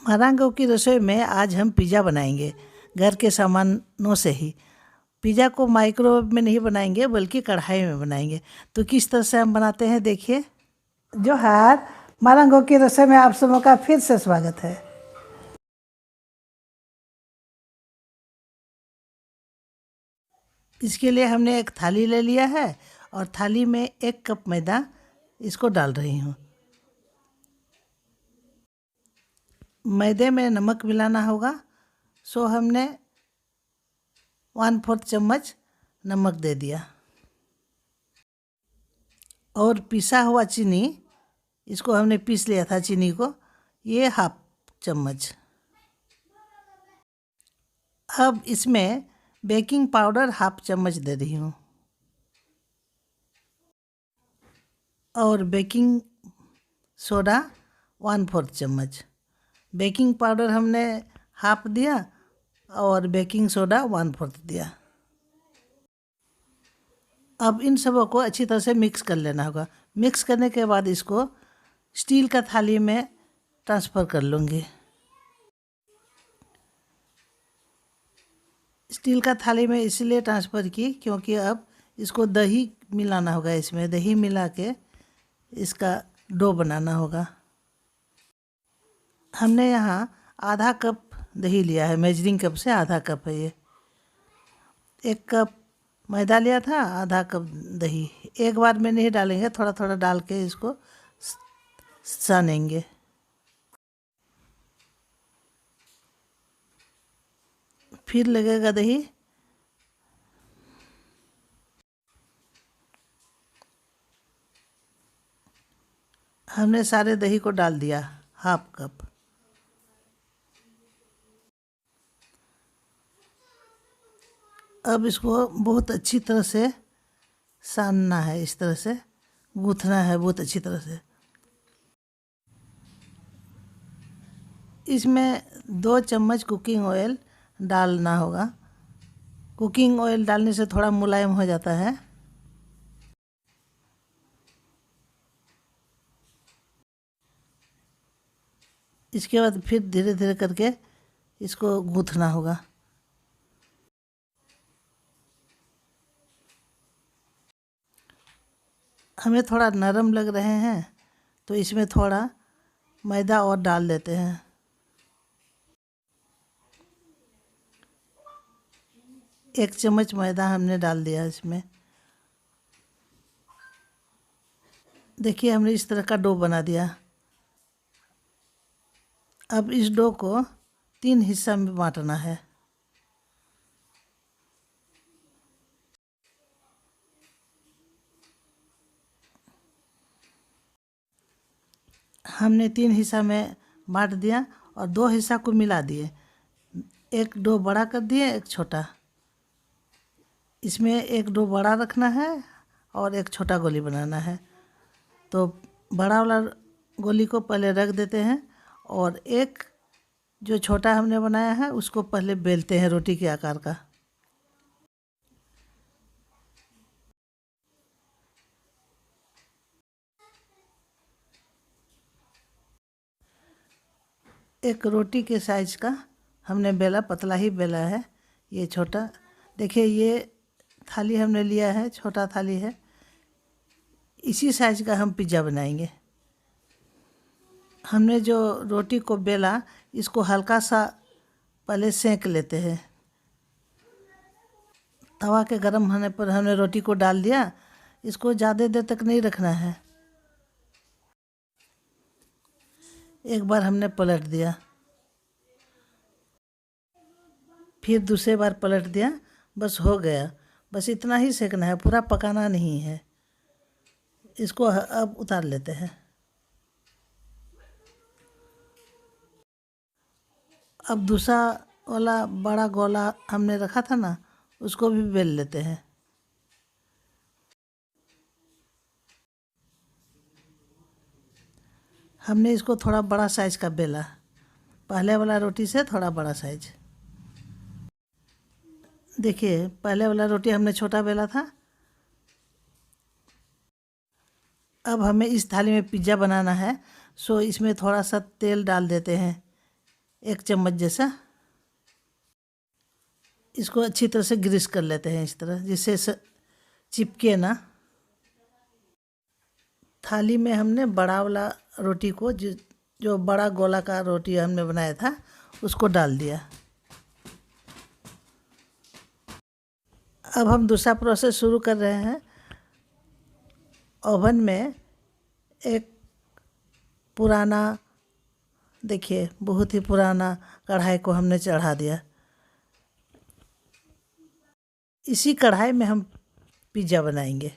मारांगो की रसोई में आज हम पिज़्ज़ा बनाएंगे घर के सामानों से ही। पिज़्ज़ा को माइक्रोवेव में नहीं बनाएंगे बल्कि कढ़ाई में बनाएंगे। तो किस तरह से हम बनाते हैं देखिए। जोहार, मारांगो की रसोई में आप सबों का फिर से स्वागत है। इसके लिए हमने एक थाली ले लिया है और थाली में 1 कप मैदा इसको डाल रही हूँ। मैदे में नमक मिलाना होगा, सो हमने 1/4 चम्मच नमक दे दिया। और पिसा हुआ चीनी, इसको हमने पीस लिया था चीनी को, ये 1/2 चम्मच। अब इसमें बेकिंग पाउडर 1/2 चम्मच दे रही हूँ और बेकिंग सोडा 1/4 चम्मच। बेकिंग पाउडर हमने 1/2 दिया और बेकिंग सोडा 1/4 दिया। अब इन सबों को अच्छी तरह से मिक्स कर लेना होगा। मिक्स करने के बाद इसको स्टील का थाली में ट्रांसफ़र कर लूँगी। स्टील का थाली में इसलिए ट्रांसफ़र की क्योंकि अब इसको दही मिलाना होगा। इसमें दही मिला के इसका डो बनाना होगा। हमने यहाँ आधा कप दही लिया है, मेजरिंग कप से आधा कप है ये। 1 कप मैदा लिया था, आधा कप दही। एक बार में नहीं डालेंगे, थोड़ा थोड़ा डाल के इसको सानेंगे। फिर लगेगा दही। हमने सारे दही को डाल दिया 1/2 कप। अब इसको बहुत अच्छी तरह से सानना है, इस तरह से गूँथना है बहुत अच्छी तरह से। इसमें 2 चम्मच कुकिंग ऑयल डालना होगा। कुकिंग ऑयल डालने से थोड़ा मुलायम हो जाता है। इसके बाद फिर धीरे धीरे करके इसको गूँथना होगा। हमें थोड़ा नरम लग रहे हैं तो इसमें थोड़ा मैदा और डाल देते हैं। एक चम्मच मैदा हमने डाल दिया इसमें। देखिए हमने इस तरह का डो बना दिया। अब इस डो को 3 हिस्सा में बांटना है। हमने 3 हिस्सा में बांट दिया और 2 हिस्सा को मिला दिए। एक डो बड़ा कर दिए, एक छोटा। इसमें एक डो बड़ा रखना है और एक छोटा गोली बनाना है। तो बड़ा वाला गोली को पहले रख देते हैं और एक जो छोटा हमने बनाया है उसको पहले बेलते हैं रोटी के आकार का। एक रोटी के साइज का हमने बेला, पतला ही बेला है। ये छोटा, देखिए ये थाली हमने लिया है, छोटा थाली है। इसी साइज का हम पिज़्ज़ा बनाएंगे। हमने जो रोटी को बेला, इसको हल्का सा पहले सेंक लेते हैं। तवा के गर्म होने पर हमने रोटी को डाल दिया। इसको ज़्यादा देर तक नहीं रखना है। एक बार हमने पलट दिया, फिर दूसरे बार पलट दिया। बस हो गया। बस इतना ही सेकना है, पूरा पकाना नहीं है। इसको अब उतार लेते हैं। अब दूसरा वाला बड़ा गोला हमने रखा था ना, उसको भी बेल लेते हैं। हमने इसको थोड़ा बड़ा साइज का बेला, पहले वाला रोटी से थोड़ा बड़ा साइज। देखिए पहले वाला रोटी हमने छोटा बेला था। अब हमें इस थाली में पिज़्ज़ा बनाना है, सो इसमें थोड़ा सा तेल डाल देते हैं। 1 चम्मच जैसा। इसको अच्छी तरह से ग्रीस कर लेते हैं इस तरह, जिससे चिपके ना। थाली में हमने बड़ा वाला रोटी को, जो बड़ा गोलाकार रोटी हमने बनाया था, उसको डाल दिया। अब हम दूसरा प्रोसेस शुरू कर रहे हैं। ओवन में एक पुराना, देखिए बहुत ही पुराना कढ़ाई को हमने चढ़ा दिया। इसी कढ़ाई में हम पिज़्ज़ा बनाएंगे।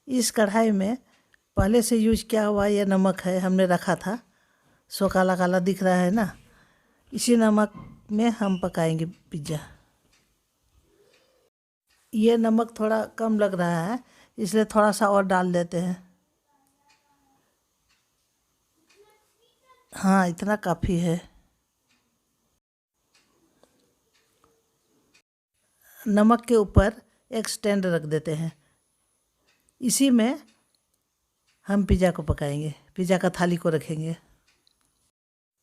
इस कढ़ाई में पहले से यूज किया हुआ ये नमक है, हमने रखा था, सो काला काला दिख रहा है ना। इसी नमक में हम पकाएंगे पिज़्ज़ा। ये नमक थोड़ा कम लग रहा है, इसलिए थोड़ा सा और डाल देते हैं। हाँ, इतना काफ़ी है। नमक के ऊपर एक स्टैंड रख देते हैं। इसी में हम पिज़्ज़ा को पकाएंगे, पिज़्ज़ा का थाली को रखेंगे।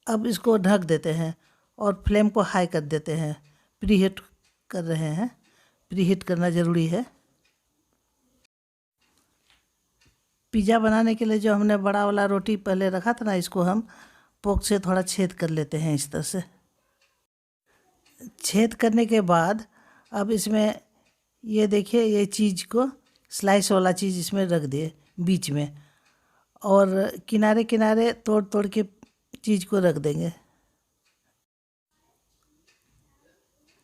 अब इसको ढक देते हैं और फ्लेम को हाई कर देते हैं। प्रीहीट कर रहे हैं, प्रीहीट करना ज़रूरी है। पिज़्ज़ा बनाने के लिए जो हमने बड़ा वाला रोटी पहले रखा था ना, इसको हम पोक से थोड़ा छेद कर लेते हैं इस तरह से। छेद करने के बाद अब इसमें ये देखिए, ये चीज़ को स्लाइस वाला चीज़ इसमें रख दिए बीच में, और किनारे किनारे तोड़ तोड़ के चीज़ को रख देंगे।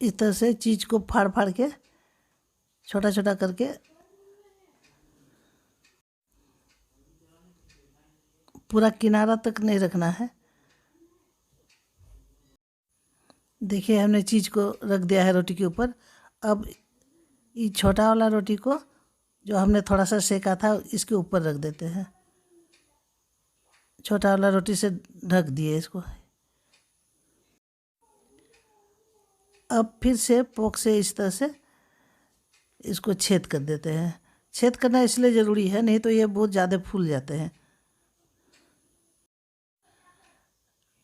इस तरह से चीज़ को फाड़ फाड़ के छोटा छोटा करके पूरा किनारा तक नहीं रखना है। देखिए हमने चीज़ को रख दिया है रोटी के ऊपर। अब ये छोटा वाला रोटी को, जो हमने थोड़ा सा सेका था, इसके ऊपर रख देते हैं। छोटा वाला रोटी से ढक दिए इसको। अब फिर से पोक से इस तरह से इसको छेद कर देते हैं। छेद करना इसलिए ज़रूरी है, नहीं तो ये बहुत ज़्यादा फूल जाते हैं।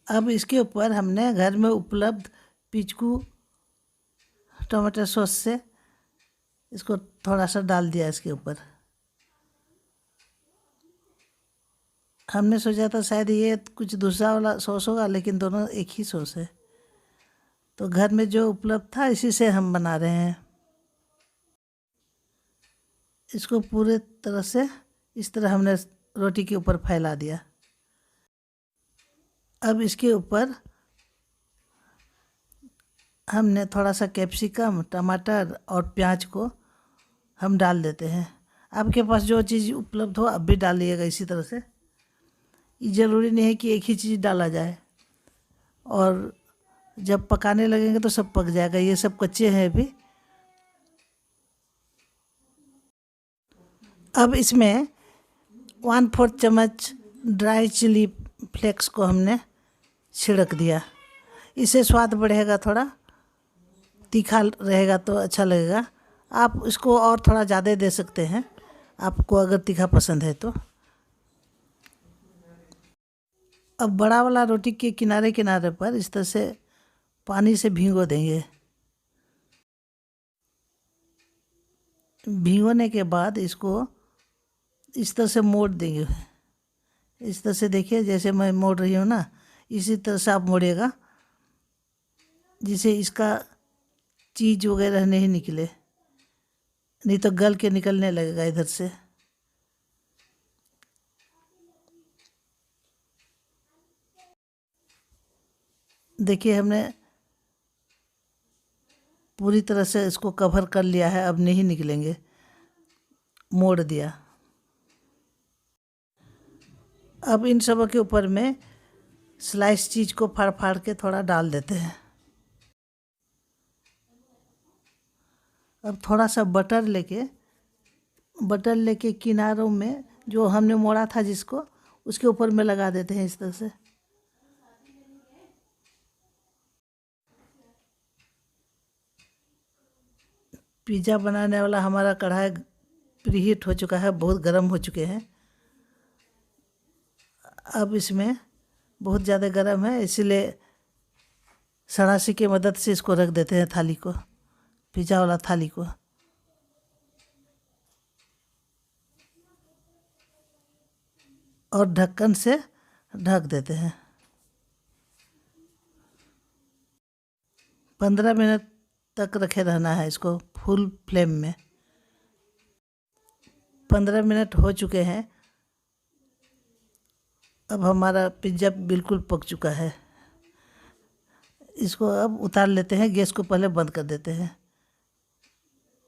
अब इसके ऊपर हमने घर में उपलब्ध पिचकू टमाटर सॉस से इसको थोड़ा सा डाल दिया इसके ऊपर। हमने सोचा था शायद ये कुछ दूसरा वाला सॉस होगा, लेकिन दोनों एक ही सॉस है। तो घर में जो उपलब्ध था इसी से हम बना रहे हैं। इसको पूरे तरह से इस तरह हमने रोटी के ऊपर फैला दिया। अब इसके ऊपर हमने थोड़ा सा कैप्सिकम, टमाटर और प्याज को हम डाल देते हैं। आपके पास जो चीज़ उपलब्ध हो अब भी डालिएगा इसी तरह से। ये ज़रूरी नहीं है कि एक ही चीज़ डाला जाए, और जब पकाने लगेंगे तो सब पक जाएगा। ये सब कच्चे हैं अभी। अब इसमें 1/4 चम्मच ड्राई चिली फ्लेक्स को हमने छिड़क दिया। इससे स्वाद बढ़ेगा, थोड़ा तीखा रहेगा तो अच्छा लगेगा। आप इसको और थोड़ा ज़्यादा दे सकते हैं, आपको अगर तीखा पसंद है तो। अब बड़ा वाला रोटी के किनारे किनारे पर इस तरह से पानी से भिगो देंगे। भिगोने के बाद इसको इस तरह से मोड़ देंगे। इस तरह से देखिए, जैसे मैं मोड़ रही हूँ ना, इसी तरह से आप मोड़िएगा, जिससे इसका चीज़ वगैरह नहीं निकले, नहीं तो गल के निकलने लगेगा इधर से। देखिए हमने पूरी तरह से इसको कवर कर लिया है, अब नहीं निकलेंगे, मोड़ दिया। अब इन सब के ऊपर में स्लाइस चीज़ को फाड़ फाड़ के थोड़ा डाल देते हैं। अब थोड़ा सा बटर लेके किनारों में जो हमने मोड़ा था जिसको, उसके ऊपर में लगा देते हैं इस तरह से। पिज़्ज़ा बनाने वाला हमारा कढ़ाई प्रीहीट हो चुका है, बहुत गर्म हो चुके हैं। अब इसमें बहुत ज़्यादा गर्म है, इसलिए सड़ासी की मदद से इसको रख देते हैं थाली को, पिज़्ज़ा वाला थाली को। और ढक्कन से ढक देते हैं। 15 मिनट तक रखे रहना है इसको फुल फ्लेम में। 15 मिनट हो चुके हैं। अब हमारा पिज़्ज़ा बिल्कुल पक चुका है। इसको अब उतार लेते हैं। गैस को पहले बंद कर देते हैं।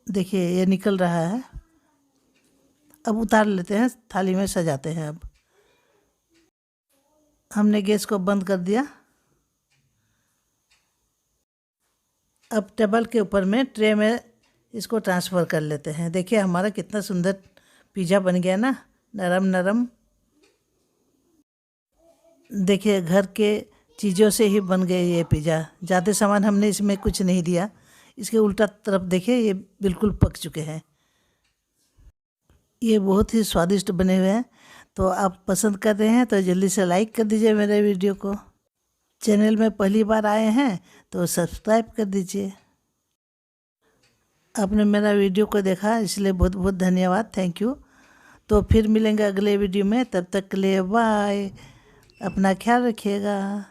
देखिए ये निकल रहा है। अब उतार लेते हैं, थाली में सजाते हैं। अब हमने गैस को बंद कर दिया। अब टेबल के ऊपर में ट्रे में इसको ट्रांसफ़र कर लेते हैं। देखिए हमारा कितना सुंदर पिज़्ज़ा बन गया ना, नरम नरम। देखिए घर के चीज़ों से ही बन गए ये पिज़्ज़ा। ज़्यादा सामान हमने इसमें कुछ नहीं दिया। इसके उल्टा तरफ देखिए ये बिल्कुल पक चुके हैं। ये बहुत ही स्वादिष्ट बने हुए हैं। तो आप पसंद कर रहे हैं तो जल्दी से लाइक कर दीजिए मेरे वीडियो को। चैनल में पहली बार आए हैं तो सब्सक्राइब कर दीजिए। आपने मेरा वीडियो को देखा इसलिए बहुत बहुत धन्यवाद, थैंक यू। तो फिर मिलेंगे अगले वीडियो में, तब तक के लिए बाय। अपना ख्याल रखिएगा।